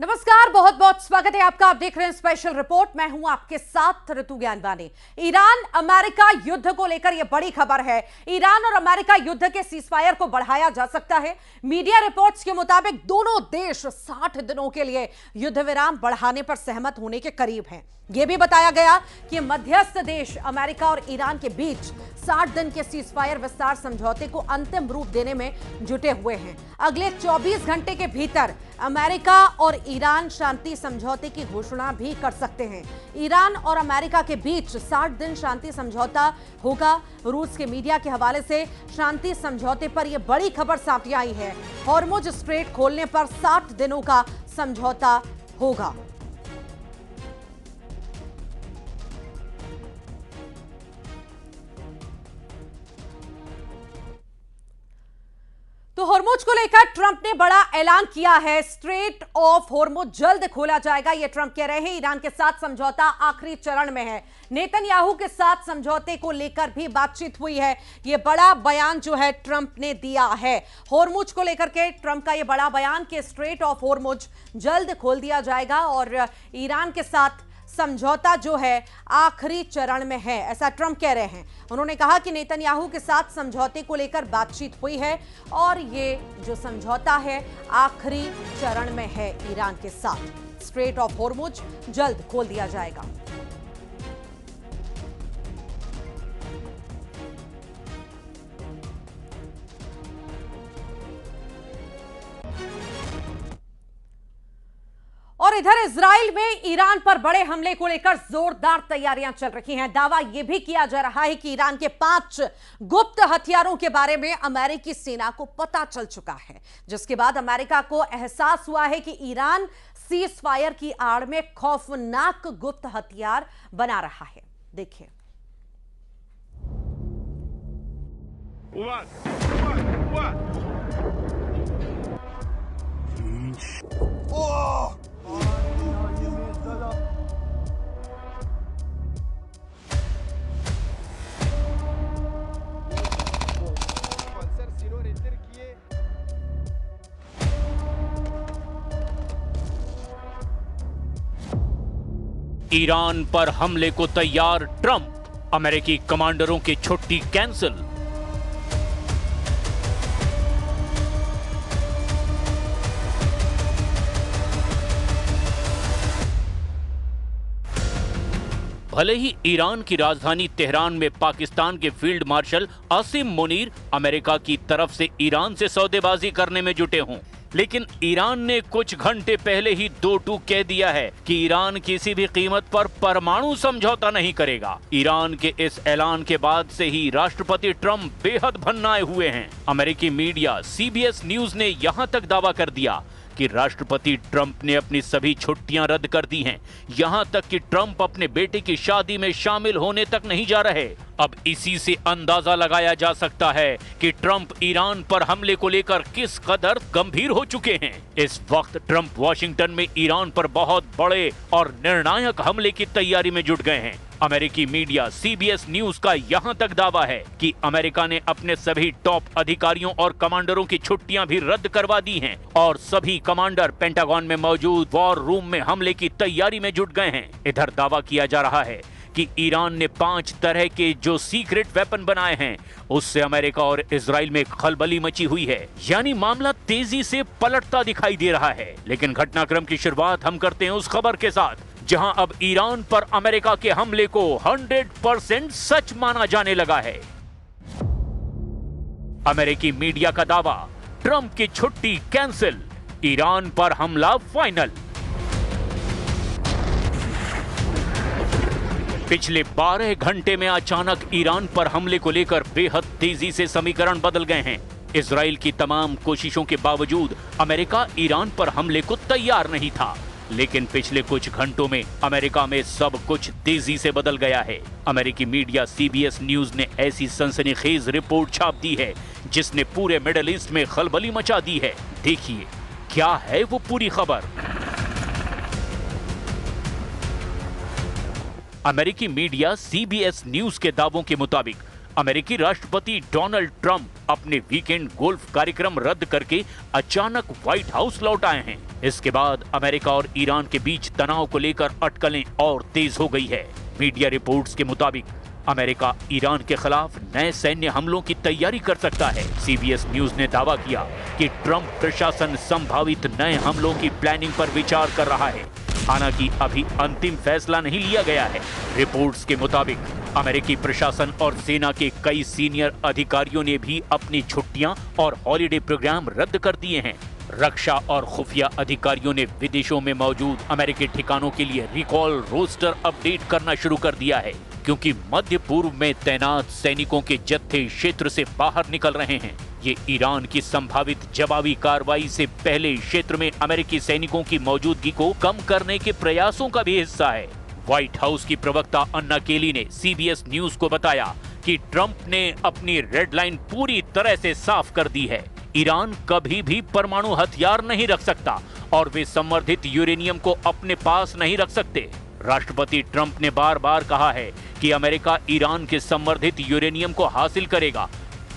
नमस्कार, बहुत बहुत स्वागत है आपका। आप देख रहे हैं स्पेशल रिपोर्ट। मैं हूं आपके साथ ऋतु ज्ञानवानी। ईरान अमेरिका युद्ध को लेकर यह बड़ी खबर है। ईरान और अमेरिका युद्ध के सीजफायर को बढ़ाया जा सकता है। मीडिया रिपोर्ट्स के मुताबिक दोनों देश 60 दिनों के लिए युद्ध विराम बढ़ाने पर सहमत होने के करीब हैं। यह भी बताया गया कि मध्यस्थ देश अमेरिका और ईरान के बीच 60 दिन के सीजफायर विस्तार समझौते को अंतिम रूप देने में जुटे हुए हैं। अगले 24 घंटे के भीतर अमेरिका और ईरान शांति समझौते की घोषणा भी कर सकते हैं। ईरान और अमेरिका के बीच 60 दिन शांति समझौता होगा। रूस के मीडिया के हवाले से शांति समझौते पर यह बड़ी खबर सामने आई है। हॉर्मुज स्ट्रेट खोलने पर 60 दिनों का समझौता होगा। तो हॉर्मुज को लेकर ट्रंप ने बड़ा ऐलान किया है। स्ट्रेट ऑफ हॉर्मुज जल्द खोला जाएगा, यह ट्रंप कह रहे हैं। ईरान के साथ समझौता आखिरी चरण में है। नेतन्याहू के साथ समझौते को लेकर भी बातचीत हुई है। यह बड़ा बयान जो है ट्रंप ने दिया है। हॉर्मुज को लेकर के ट्रंप का यह बड़ा बयान कि स्ट्रेट ऑफ हॉर्मुज जल्द खोल दिया जाएगा और ईरान के साथ समझौता जो है आखिरी चरण में है, ऐसा ट्रंप कह रहे हैं। उन्होंने कहा कि नेतन्याहू के साथ समझौते को लेकर बातचीत हुई है और ये जो समझौता है आखिरी चरण में है ईरान के साथ। स्ट्रेट ऑफ हॉर्मुज जल्द खोल दिया जाएगा। और इधर इजराइल में ईरान पर बड़े हमले को लेकर जोरदार तैयारियां चल रही हैं। दावा यह भी किया जा रहा है कि ईरान के 5 गुप्त हथियारों के बारे में अमेरिकी सेना को पता चल चुका है, जिसके बाद अमेरिका को एहसास हुआ है कि ईरान सीज फायर की आड़ में खौफनाक गुप्त हथियार बना रहा है। देखिए। ईरान पर हमले को तैयार ट्रंप, अमेरिकी कमांडरों की छुट्टी कैंसिल। भले ही ईरान की राजधानी तेहरान में पाकिस्तान के field marshal Asim Munir America की तरफ से ईरान से सौदेबाजी करने में जुटे हों, लेकिन ईरान ने कुछ घंटे पहले ही दो टूक कह दिया है कि ईरान किसी भी कीमत पर परमाणु समझौता नहीं करेगा। ईरान के इस ऐलान के बाद से ही राष्ट्रपति ट्रंप बेहद भन्नाए हुए हैं। अमेरिकी मीडिया CBS न्यूज ने यहां तक दावा कर दिया कि राष्ट्रपति ट्रंप ने अपनी सभी छुट्टियां रद्द कर दी हैं। यहां तक कि ट्रंप अपने बेटे की शादी में शामिल होने तक नहीं जा रहे। अब इसी से अंदाजा लगाया जा सकता है कि ट्रंप ईरान पर हमले को लेकर किस कदर गंभीर हो चुके हैं। इस वक्त ट्रंप वॉशिंगटन में ईरान पर बहुत बड़े और निर्णायक हमले की तैयारी में जुट गए हैं। अमेरिकी मीडिया CBS न्यूज का यहां तक दावा है कि अमेरिका ने अपने सभी टॉप अधिकारियों और कमांडरों की छुट्टियां भी रद्द करवा दी हैं और सभी कमांडर पेंटागन में मौजूद वॉर रूम में हमले की तैयारी में जुट गए हैं। इधर दावा किया जा रहा है कि ईरान ने 5 तरह के जो सीक्रेट वेपन बनाए हैं, उससे अमेरिका और इजराइल में खलबली मची हुई है। यानी मामला तेजी से पलटता दिखाई दे रहा है। लेकिन घटनाक्रम की शुरुआत हम करते हैं उस खबर के साथ जहां अब ईरान पर अमेरिका के हमले को 100% सच माना जाने लगा है। अमेरिकी मीडिया का दावा, ट्रंप की छुट्टी कैंसिल, ईरान पर हमला फाइनल। पिछले 12 घंटे में अचानक ईरान पर हमले को लेकर बेहद तेजी से समीकरण बदल गए हैं। इजराइल की तमाम कोशिशों के बावजूद अमेरिका ईरान पर हमले को तैयार नहीं था, लेकिन पिछले कुछ घंटों में अमेरिका में सब कुछ तेजी से बदल गया है। अमेरिकी मीडिया CBS न्यूज ने ऐसी सनसनीखेज रिपोर्ट छाप दी है जिसने पूरे मिडिल ईस्ट में खलबली मचा दी है। देखिए क्या है वो पूरी खबर। अमेरिकी मीडिया CBS न्यूज के दावों के मुताबिक अमेरिकी राष्ट्रपति डोनाल्ड ट्रंप अपने वीकेंड गोल्फ कार्यक्रम रद्द करके अचानक व्हाइट हाउस लौट आए हैं। इसके बाद अमेरिका और ईरान के बीच तनाव को लेकर अटकलें और तेज हो गई है। मीडिया रिपोर्ट्स के मुताबिक अमेरिका ईरान के खिलाफ नए सैन्य हमलों की तैयारी कर सकता है। सीबीएस न्यूज ने दावा किया कि ट्रंप प्रशासन संभावित नए हमलों की प्लानिंग पर विचार कर रहा है। हालांकि अभी अंतिम फैसला नहीं लिया गया है। रिपोर्ट्स के मुताबिक अमेरिकी प्रशासन और सेना के कई सीनियर अधिकारियों ने भी अपनी छुट्टियां और हॉलिडे प्रोग्राम रद्द कर दिए हैं। रक्षा और खुफिया अधिकारियों ने विदेशों में मौजूद अमेरिकी ठिकानों के लिए रिकॉल रोस्टर अपडेट करना शुरू कर दिया है, क्योंकि मध्य पूर्व में तैनात सैनिकों के जत्थे क्षेत्र से बाहर निकल रहे हैं। ये ईरान की संभावित जवाबी कार्रवाई से पहले क्षेत्र में अमेरिकी सैनिकों की मौजूदगी को कम करने के प्रयासों का भी हिस्सा है। व्हाइट हाउस की प्रवक्ता अन्ना केली ने सीबीएस न्यूज को बताया कि ट्रंप ने अपनी रेड लाइन पूरी तरह से साफ कर दी है। ईरान कभी भी परमाणु हथियार नहीं रख सकता और वे संवर्धित यूरेनियम को अपने पास नहीं रख सकते। राष्ट्रपति ट्रंप ने बार बार कहा है कि अमेरिका ईरान के संवर्धित यूरेनियम को हासिल करेगा।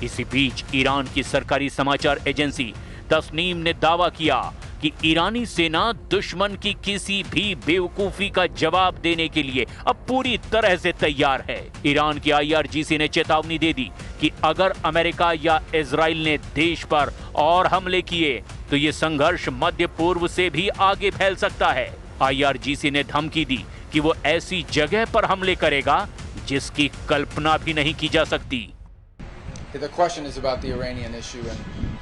इसी बीच ईरान की सरकारी समाचार एजेंसी तस्नीम ने दावा किया कि ईरानी सेना दुश्मन की किसी भी बेवकूफी का जवाब देने के लिए अब पूरी तरह से तैयार है। ईरान की आईआरजीसी ने चेतावनी दे दी कि अगर अमेरिका या इजराइल ने देश पर और हमले किए तो ये संघर्ष मध्य पूर्व से भी आगे फैल सकता है। आईआरजीसी ने धमकी दी कि वो ऐसी जगह पर हमले करेगा जिसकी कल्पना भी नहीं की जा सकती। The question is about the Iranian issue, and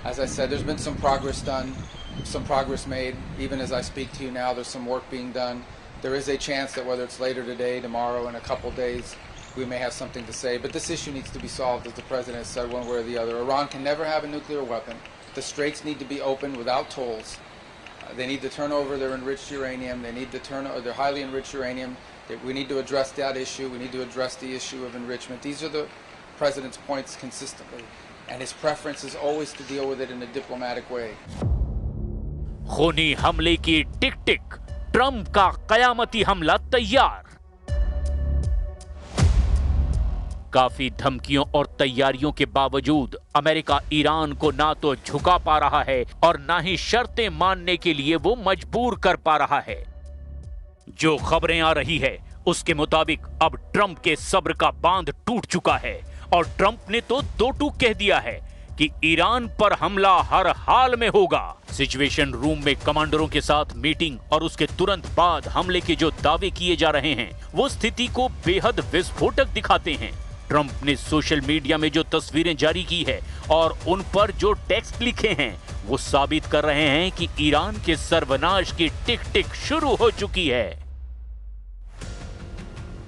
as I said, there's been some progress done, some progress made. Even as I speak to you now, there's some work being done. There is a chance that whether it's later today, tomorrow, in a couple days, we may have something to say. But this issue needs to be solved, as the President has said, one way or the other. Iran can never have a nuclear weapon. The straits need to be opened without tolls. They need to turn over their enriched uranium. They need to turn over their highly enriched uranium. We need to address that issue. We need to address the issue of enrichment. These are the President's points consistently, and his preference is always to deal with it in a diplomatic way. खूनी हमले की टिक टिक, Trump का कयामती हमला तैयार। काफी धमकियों और तैयारियों के बावजूद अमेरिका ईरान को ना तो झुका पा रहा है और ना ही शर्तें मानने के लिए वो मजबूर कर पा रहा है। जो खबरें आ रही है उसके मुताबिक अब ट्रंप के सब्र का बांध टूट चुका है और ट्रंप ने तो दो टूक कह दिया है कि ईरान पर हमला हर हाल में होगा। सिचुएशन रूम में कमांडरों के साथ मीटिंग और उसके तुरंत बाद हमले के जो दावे किए जा रहे हैं वो स्थिति को बेहद विस्फोटक दिखाते हैं। ट्रंप ने सोशल मीडिया में जो तस्वीरें जारी की है और उन पर जो टेक्स्ट लिखे हैं वो साबित कर रहे हैं कि ईरान के सर्वनाश की टिक टिक शुरू हो चुकी है।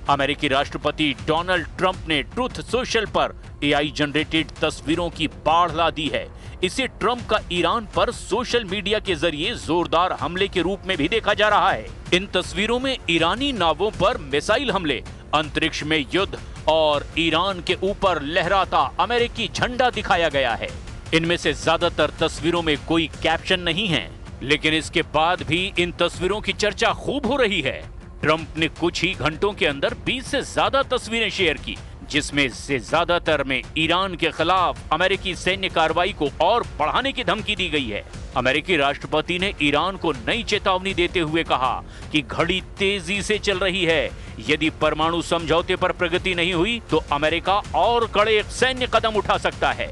अमेरिकी राष्ट्रपति डोनाल्ड ट्रंप ने ट्रुथ सोशल पर एआई जनरेटेड तस्वीरों की बाढ़ ला दी है। इसे ट्रंप का ईरान पर सोशल मीडिया के जरिए जोरदार हमले के रूप में भी देखा जा रहा है। इन तस्वीरों में ईरानी नावों पर मिसाइल हमले, अंतरिक्ष में युद्ध और ईरान के ऊपर लहराता अमेरिकी झंडा दिखाया गया है। इनमें से ज्यादातर तस्वीरों में कोई कैप्शन नहीं है, लेकिन इसके बाद भी इन तस्वीरों की चर्चा खूब हो रही है। ट्रंप ने कुछ ही घंटों के अंदर 20 से ज्यादा तस्वीरें शेयर की, जिसमें से ज्यादातर में ईरान के खिलाफ अमेरिकी सैन्य कार्रवाई को और बढ़ाने की धमकी दी गई है। अमेरिकी राष्ट्रपति ने ईरान को नई चेतावनी देते हुए कहा कि घड़ी तेजी से चल रही है। यदि परमाणु समझौते पर प्रगति नहीं हुई तो अमेरिका और कड़े सैन्य कदम उठा सकता है।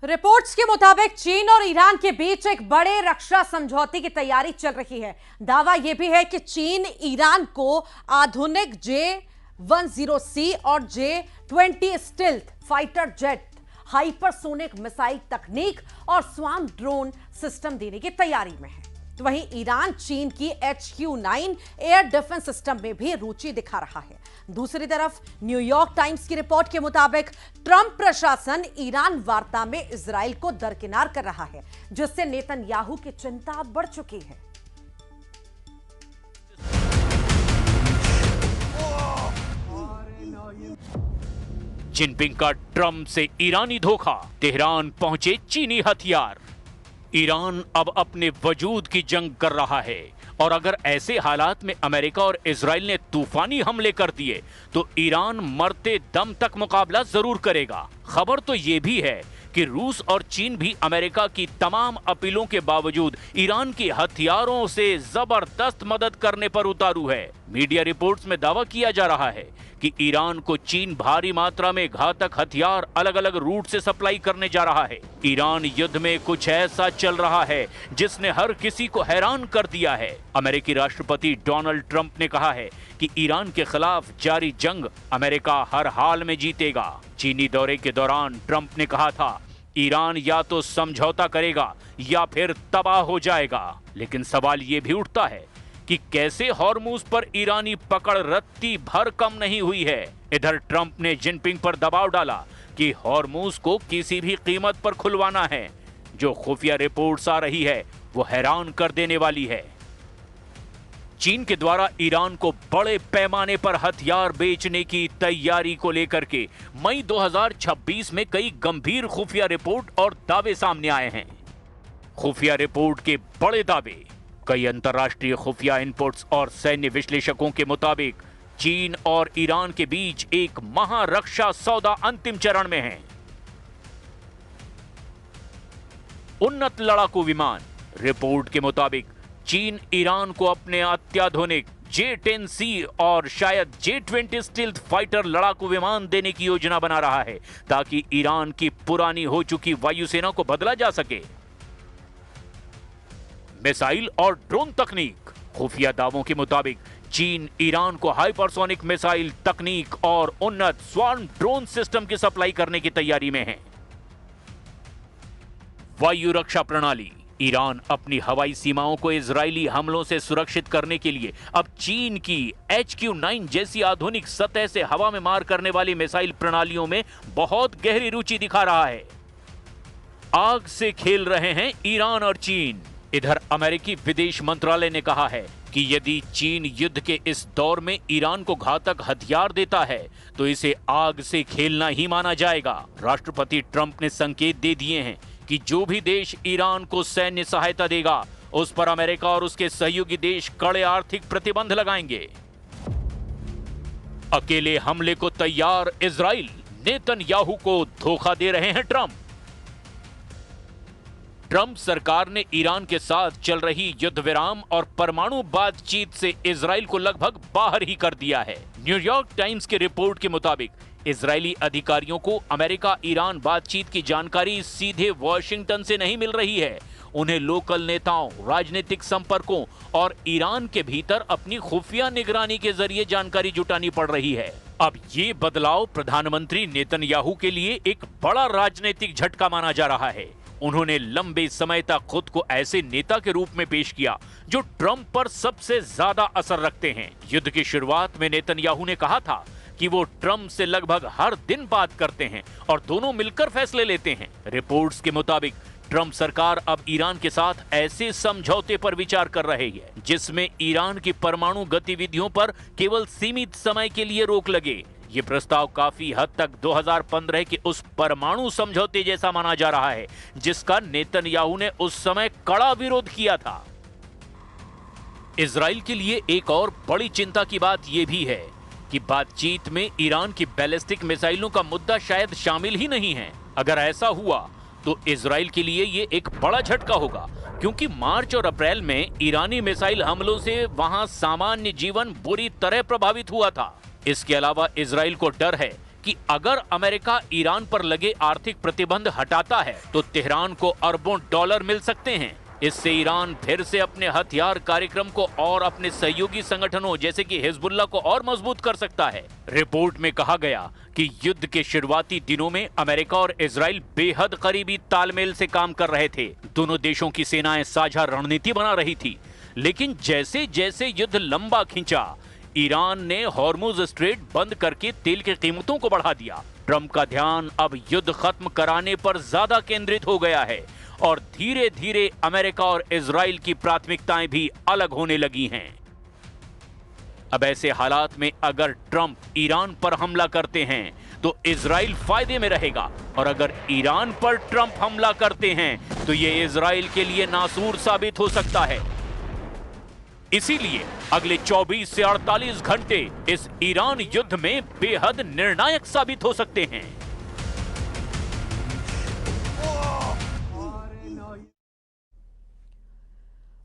रिपोर्ट्स के मुताबिक चीन और ईरान के बीच एक बड़े रक्षा समझौते की तैयारी चल रही है। दावा यह भी है कि चीन ईरान को आधुनिक J-10C और J-20 stealth fighter jet, hypersonic missile तकनीक और स्वार्म ड्रोन सिस्टम देने की तैयारी में है। तो वहीं ईरान चीन की HQ-9 एयर डिफेंस सिस्टम में भी रुचि दिखा रहा है। दूसरी तरफ न्यूयॉर्क टाइम्स की रिपोर्ट के मुताबिक ट्रंप प्रशासन ईरान वार्ता में इजराइल को दरकिनार कर रहा है, जिससे नेतन्याहू की चिंता बढ़ चुकी है। जिनपिंग का ट्रंप से ईरानी धोखा, तेहरान पहुंचे चीनी हथियार। ईरान अब अपने वजूद की जंग कर रहा है और अगर ऐसे हालात में अमेरिका और इजराइल ने तूफानी हमले कर दिए तो ईरान मरते दम तक मुकाबला जरूर करेगा। खबर तो यह भी है कि रूस और चीन भी अमेरिका की तमाम अपीलों के बावजूद ईरान की हथियारों से जबरदस्त मदद करने पर उतारू है। मीडिया रिपोर्ट्स में दावा किया जा रहा है कि ईरान को चीन भारी मात्रा में घातक हथियार अलग अलग रूट से सप्लाई करने जा रहा है। ईरान युद्ध में कुछ ऐसा चल रहा है जिसने हर किसी को हैरान कर दिया है। अमेरिकी राष्ट्रपति डोनाल्ड ट्रंप ने कहा है कि ईरान के खिलाफ जारी जंग अमेरिका हर हाल में जीतेगा। चीनी दौरे के दौरान ट्रंप ने कहा था ईरान या तो समझौता करेगा या फिर तबाह हो जाएगा। लेकिन सवाल यह भी उठता है कि कैसे हॉर्मुज पर ईरानी पकड़ रत्ती भर कम नहीं हुई है। इधर ट्रंप ने जिनपिंग पर दबाव डाला कि हॉर्मुज को किसी भी कीमत पर खुलवाना है। जो खुफिया रिपोर्ट्स आ रही है वो हैरान कर देने वाली है। चीन के द्वारा ईरान को बड़े पैमाने पर हथियार बेचने की तैयारी को लेकर के मई 2026 में कई गंभीर खुफिया रिपोर्ट और दावे सामने आए हैं। खुफिया रिपोर्ट के बड़े दावे, कई अंतर्राष्ट्रीय खुफिया इनपुट्स और सैन्य विश्लेषकों के मुताबिक चीन और ईरान के बीच एक महारक्षा सौदा अंतिम चरण में है। उन्नत लड़ाकू विमान, रिपोर्ट के मुताबिक चीन ईरान को अपने अत्याधुनिक J-10C और शायद J-20 स्टील्थ फाइटर लड़ाकू विमान देने की योजना बना रहा है ताकि ईरान की पुरानी हो चुकी वायुसेना को बदला जा सके। मिसाइल और ड्रोन तकनीक, खुफिया दावों के मुताबिक चीन ईरान को हाइपरसोनिक मिसाइल तकनीक और उन्नत स्वार्म ड्रोन सिस्टम की सप्लाई करने की तैयारी में है। वायु रक्षा प्रणाली, ईरान अपनी हवाई सीमाओं को इजरायली हमलों से सुरक्षित करने के लिए अब चीन की HQ-9 जैसी आधुनिक सतह से हवा में मार करने वाली मिसाइल प्रणालियों में बहुत गहरी रुचि दिखा रहा है। आग से खेल रहे हैं ईरान और चीन। इधर अमेरिकी विदेश मंत्रालय ने कहा है कि यदि चीन युद्ध के इस दौर में ईरान को घातक हथियार देता है तो इसे आग से खेलना ही माना जाएगा। राष्ट्रपति ट्रंप ने संकेत दे दिए हैं कि जो भी देश ईरान को सैन्य सहायता देगा उस पर अमेरिका और उसके सहयोगी देश कड़े आर्थिक प्रतिबंध लगाएंगे। अकेले हमले को तैयार इजराइल, नेतन्याहू को धोखा दे रहे हैं ट्रंप। ट्रंप सरकार ने ईरान के साथ चल रही युद्ध विराम और परमाणु बातचीत से इजराइल को लगभग बाहर ही कर दिया है। न्यूयॉर्क टाइम्स के रिपोर्ट के मुताबिक इजरायली अधिकारियों को अमेरिका ईरान बातचीत की जानकारी सीधे वॉशिंगटन से नहीं मिल रही है। उन्हें लोकल नेताओं, राजनीतिक संपर्कों और ईरान के भीतर अपनी खुफिया निगरानी के जरिए जानकारी जुटानी पड़ रही है। अब ये बदलाव प्रधानमंत्री नेतन्याहू के लिए एक बड़ा राजनीतिक झटका माना जा रहा है। उन्होंने लंबे समय तक खुद को ऐसे नेता के रूप में पेश किया जो ट्रंप पर सबसे ज्यादा असर रखते हैं। युद्ध की शुरुआत में नेतन्याहू ने कहा था कि वो ट्रंप से लगभग हर दिन बात करते हैं और दोनों मिलकर फैसले लेते हैं। रिपोर्ट्स के मुताबिक ट्रंप सरकार अब ईरान के साथ ऐसे समझौते पर विचार कर रही है जिसमें ईरान की परमाणु गतिविधियों पर केवल सीमित समय के लिए रोक लगे। ये प्रस्ताव काफी हद तक 2015 के उस परमाणु समझौते जैसा माना जा रहा है जिसका नेतन्याहू ने उस समय कड़ा विरोध किया था। इजराइल के लिए एक और बड़ी चिंता की बात यह भी है कि बातचीत में ईरान की बैलिस्टिक मिसाइलों का मुद्दा शायद शामिल ही नहीं है। अगर ऐसा हुआ तो इजराइल के लिए ये एक बड़ा झटका होगा क्योंकि मार्च और अप्रैल में ईरानी मिसाइल हमलों से वहां सामान्य जीवन बुरी तरह प्रभावित हुआ था। इसके अलावा इजराइल को डर है कि अगर अमेरिका ईरान पर लगे आर्थिक प्रतिबंध हटाता है तो तेहरान को अरबों डॉलर मिल सकते हैं। इससे ईरान फिर से अपने हथियार कार्यक्रम को और अपने सहयोगी संगठनों जैसे कि हिजबुल्लाह को और मजबूत कर सकता है। रिपोर्ट में कहा गया कि युद्ध के शुरुआती दिनों में अमेरिका और इजराइल बेहद करीबी तालमेल से काम कर रहे थे। दोनों देशों की सेनाएं साझा रणनीति बना रही थी, लेकिन जैसे जैसे युद्ध लंबा खिंचा ईरान ने हॉर्मुज स्ट्रेट बंद करके तेल की कीमतों को बढ़ा दिया। ट्रंप का ध्यान अब युद्ध खत्म कराने पर ज्यादा केंद्रित हो गया है और धीरे धीरे अमेरिका और इजराइल की प्राथमिकताएं भी अलग होने लगी हैं। अब ऐसे हालात में अगर ट्रंप ईरान पर हमला करते हैं तो इजराइल फायदे में रहेगा, और अगर ईरान पर ट्रंप हमला करते हैं तो यह इजराइल के लिए नासूर साबित हो सकता है। इसीलिए अगले 24 से 48 घंटे इस ईरान युद्ध में बेहद निर्णायक साबित हो सकते हैं।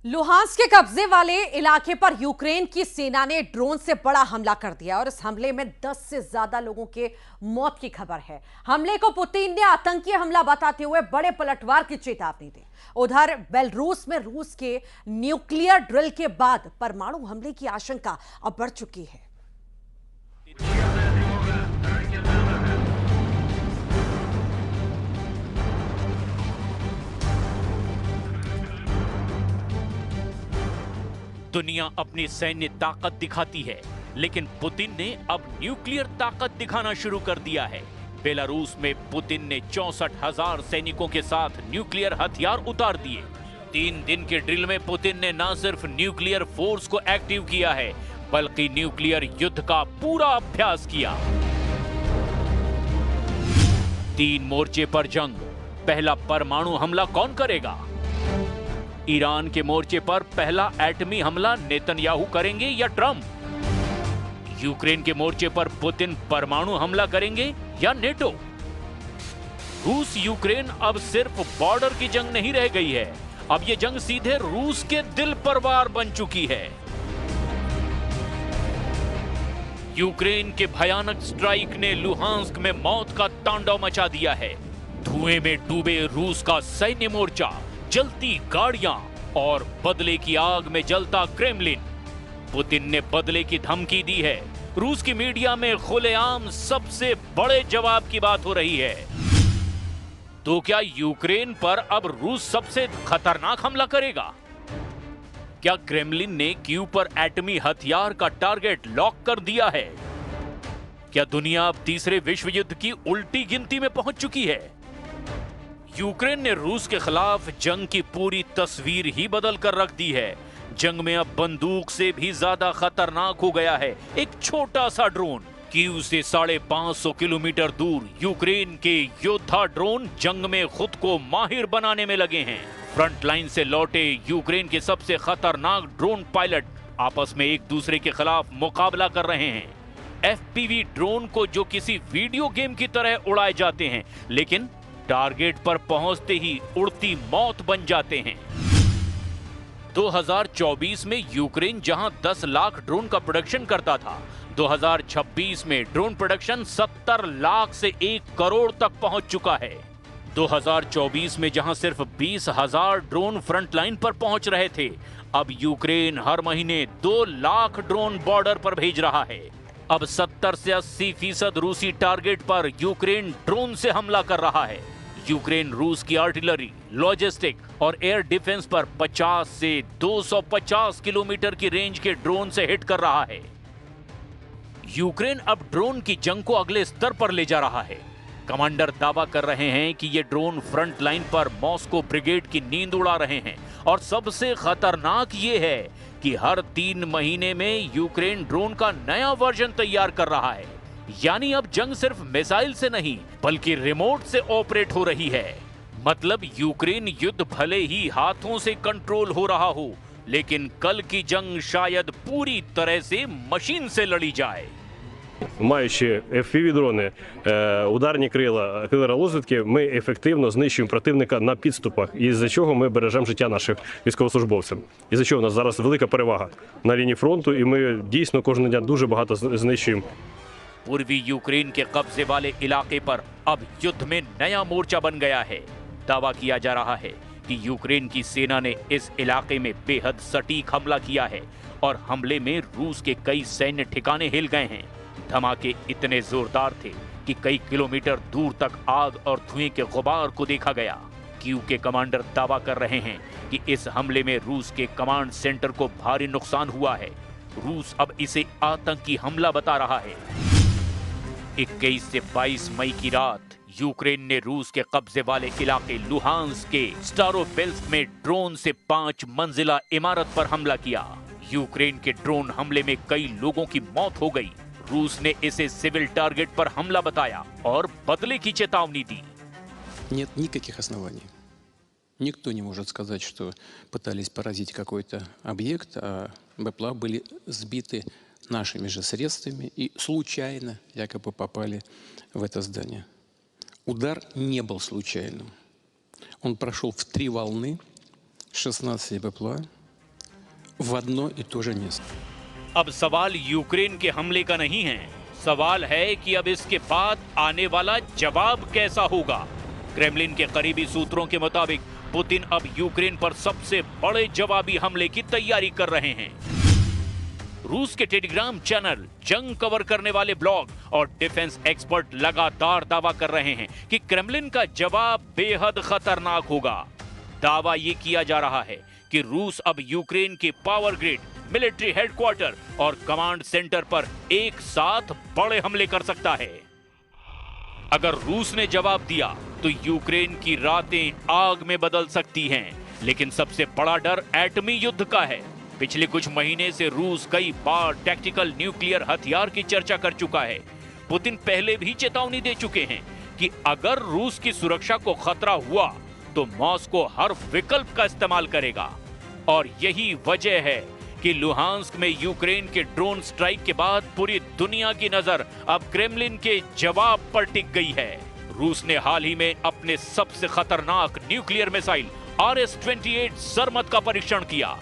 लुहांस्क के कब्जे वाले इलाके पर यूक्रेन की सेना ने ड्रोन से बड़ा हमला कर दिया और इस हमले में 10 से ज्यादा लोगों के मौत की खबर है। हमले को पुतिन ने आतंकी हमला बताते हुए बड़े पलटवार की चेतावनी दी। उधर बेलारूस में रूस के न्यूक्लियर ड्रिल के बाद परमाणु हमले की आशंका अब बढ़ चुकी है। दुनिया अपनी सैन्य ताकत दिखाती है, लेकिन पुतिन ने अब न्यूक्लियर ताकत दिखाना शुरू कर दिया है। बेलारूस में पुतिन ने 64,000 सैनिकों के साथ न्यूक्लियर हथियार उतार दिए। 3 दिन के ड्रिल में पुतिन ने न सिर्फ न्यूक्लियर फोर्स को एक्टिव किया है, बल्कि न्यूक्लियर युद्ध का पूरा अभ्यास किया। 3 मोर्चे पर जंग। पहला परमाणु हमला कौन करेगा? ईरान के मोर्चे पर पहला एटमी हमला नेतन्याहू करेंगे या ट्रंप? यूक्रेन के मोर्चे पर पुतिन परमाणु हमला करेंगे या नेटो? रूस यूक्रेन अब सिर्फ बॉर्डर की जंग नहीं रह गई है, अब यह जंग सीधे रूस के दिल पर वार बन चुकी है। यूक्रेन के भयानक स्ट्राइक ने लुहांस्क में मौत का तांडव मचा दिया है। धुएं में डूबे रूस का सैन्य मोर्चा, जलती गाड़ियां और बदले की आग में जलता क्रेमलिन। पुतिन ने बदले की धमकी दी है। रूस की मीडिया में खुलेआम सबसे बड़े जवाब की बात हो रही है। तो क्या यूक्रेन पर अब रूस सबसे खतरनाक हमला करेगा? क्या क्रेमलिन ने कीव पर एटमी हथियार का टारगेट लॉक कर दिया है? क्या दुनिया अब तीसरे विश्व युद्ध की उल्टी गिनती में पहुंच चुकी है? यूक्रेन ने रूस के खिलाफ जंग की पूरी तस्वीर ही बदल कर रख दी है। जंग में अब बंदूक से भी ज्यादा खतरनाक हो गया है एक छोटा सा ड्रोन। कीव से 550 किलोमीटर दूर यूक्रेन के योद्धा ड्रोन जंग में खुद को माहिर बनाने में लगे हैं। फ्रंट लाइन से लौटे यूक्रेन के सबसे खतरनाक ड्रोन पायलट आपस में एक दूसरे के खिलाफ मुकाबला कर रहे हैं। एफपीवी ड्रोन को जो किसी वीडियो गेम की तरह उड़ाए जाते हैं, लेकिन टारगेट पर पहुंचते ही उड़ती मौत बन जाते हैं। 2024 में यूक्रेन जहां 10 लाख ड्रोन का प्रोडक्शन करता था, 2026 में ड्रोन प्रोडक्शन 70 लाख से 1 करोड़ तक पहुंच चुका है। 2024 में जहां सिर्फ 20,000 ड्रोन फ्रंट लाइन पर पहुंच रहे थे, अब यूक्रेन हर महीने 2 लाख ड्रोन बॉर्डर पर भेज रहा है। अब 70 से 80% रूसी टारगेट पर यूक्रेन ड्रोन से हमला कर रहा है। यूक्रेन रूस की आर्टिलरी, लॉजिस्टिक और एयर डिफेंस पर 50 से 250 किलोमीटर की रेंज के ड्रोन से हिट कर रहा है। यूक्रेन अब ड्रोन की जंग को अगले स्तर पर ले जा रहा है। कमांडर दावा कर रहे हैं कि ये ड्रोन फ्रंट लाइन पर मॉस्को ब्रिगेड की नींद उड़ा रहे हैं, और सबसे खतरनाक ये है कि हर 3 महीने में यूक्रेन ड्रोन का नया वर्जन तैयार कर रहा है। यानी अब जंग सिर्फ मिसाइल से नहीं, बल्कि रिमोट से ऑपरेट हो रही है। मतलब यूक्रेन युद्ध भले ही हाथों से कंट्रोल हो रहा हो, लेकिन कल की जंग शायद पूरी तरह से मशीन से लड़ी जाए। Маючи FPV-дрони, ударні крила розвідки, ми ефективно знищуємо противника на підступах, із-за чого ми бережемо життя наших військовослужбовців. Із-за чого у нас зараз велика перевага на лінії фронту, і ми дійсно кожного дня дуже багато знищуємо. पूर्वी यूक्रेन के कब्जे वाले इलाके पर अब युद्ध में नया मोर्चा बन गया है। दावा किया जा रहा है कि यूक्रेन की सेना ने इस इलाके में बेहद सटीक हमला किया है, और हमले में रूस के कई सैन्य ठिकाने हिल गए हैं। धमाके इतने जोरदार थे कि कई किलोमीटर दूर तक आग और धुएं के गुबार को देखा गया। कीव के कमांडर दावा कर रहे हैं कि इस हमले में रूस के कमांड सेंटर को भारी नुकसान हुआ है। रूस अब इसे आतंकी हमला बता रहा है। 21 से 22 मई की रात यूक्रेन ने रूस के कब्जे वाले इलाके लुहांस्क के स्टारोबेल्स्क में ड्रोन से 5 मंजिला इमारत पर हमला किया। यूक्रेन के ड्रोन हमले में कई लोगों की मौत हो गई। रूस ने इसे सिविल टारगेट पर हमला बताया और बदले की चेतावनी दी। Нет никаких оснований. Никто не может сказать, что пытались поразить какой-то объект, а БПЛА были сбиты нашими же средствами и случайно якобы попали в это здание. Удар не был случайным. Он прошел в 3 волны, 16 БПЛА в одно и то же место. अब सवाल यूक्रेन के हमले का नहीं है, सवाल है कि अब इसके बाद आने वाला जवाब कैसा होगा। क्रेमलिन के करीबी सूत्रों के मुताबिक पुतिन अब यूक्रेन पर सबसे बड़े जवाबी हमले की तैयारी कर रहे हैं। रूस के टेलीग्राम चैनल, जंग कवर करने वाले ब्लॉग और डिफेंस एक्सपर्ट लगातार दावा कर रहे हैं कि क्रेमलिन का जवाब बेहद खतरनाक होगा। दावा यह किया जा रहा है कि रूस अब यूक्रेन की पावर ग्रिड, मिलिट्री हेडक्वार्टर और कमांड सेंटर पर एक साथ बड़े हमले कर सकता है। अगर रूस ने जवाब दिया तो यूक्रेन की रातें आग में बदल सकती हैं, लेकिन सबसे बड़ा डर एटमी युद्ध का है। पिछले कुछ महीने से रूस कई बार टैक्टिकल न्यूक्लियर हथियार की चर्चा कर चुका है। पुतिन पहले भी चेतावनी दे चुके हैं कि अगर रूस की सुरक्षा को खतरा हुआ तो मॉस्को हर विकल्प का इस्तेमाल करेगा। और यही वजह है कि लुहांस्क में यूक्रेन के ड्रोन स्ट्राइक के बाद पूरी दुनिया की नजर अब क्रेमलिन के जवाब पर टिक गई है। रूस ने हाल ही में अपने सबसे खतरनाक न्यूक्लियर मिसाइल RS-28 सरमत का परीक्षण किया।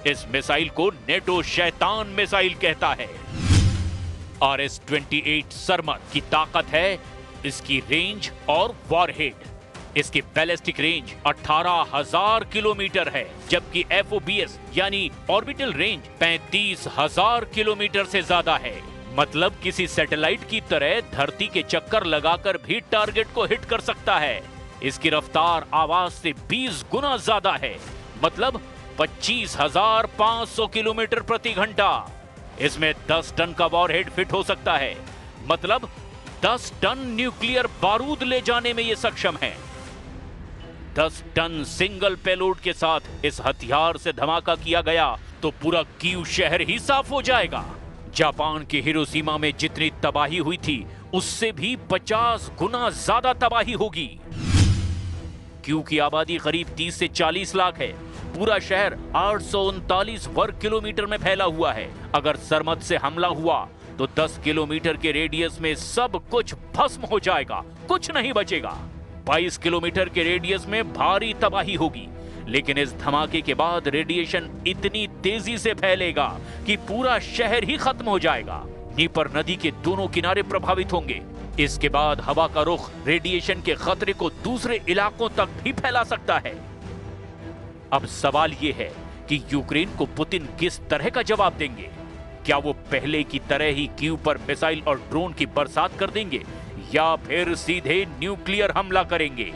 इस मिसाइल को नेटो शैतान मिसाइल कहता है। RS-28 सरमत की ताकत है इसकी रेंज और वॉरहेड। इसकी बैलिस्टिक रेंज 18,000 किलोमीटर है, जबकि FOBS यानी ऑर्बिटल रेंज 35,000 किलोमीटर से ज्यादा है। मतलब किसी सैटेलाइट की तरह धरती के चक्कर लगाकर भी टारगेट को हिट कर सकता है। इसकी रफ्तार आवाज से 20 गुना ज्यादा है, मतलब 25,500 किलोमीटर प्रति घंटा। इसमें 10 टन का वॉरहेड फिट हो सकता है, मतलब 10 टन न्यूक्लियर बारूद ले जाने में यह सक्षम है। 10 टन सिंगल पेलोड के साथ इस हथियार से धमाका किया गया तो पूरा कीव शहर ही साफ हो जाएगा। जापान के हिरोशिमा में जितनी तबाही हुई थी उससे भी 50 गुना ज्यादा तबाही होगी। कीव की आबादी करीब 30 से 40 लाख है। पूरा शहर 839 वर्ग किलोमीटर में फैला हुआ है। अगर सरमत से हमला हुआ तो 10 किलोमीटर के रेडियस में सब कुछ भस्म हो जाएगा, कुछ नहीं बचेगा। 22 किलोमीटर के रेडियस में भारी तबाही होगी, लेकिन इस धमाके के बाद रेडिएशन इतनी तेजी से फैलेगा कि पूरा शहर ही खत्म हो जाएगा। नीपर नदी के दोनों किनारे प्रभावित होंगे। इसके बाद हवा का रुख रेडिएशन के खतरे को दूसरे इलाकों तक भी फैला सकता है। अब सवाल यह है कि यूक्रेन को पुतिन किस तरह का जवाब देंगे। क्या वो पहले की तरह ही कीव पर मिसाइल और ड्रोन की बरसात कर देंगे या फिर सीधे न्यूक्लियर हमला करेंगे?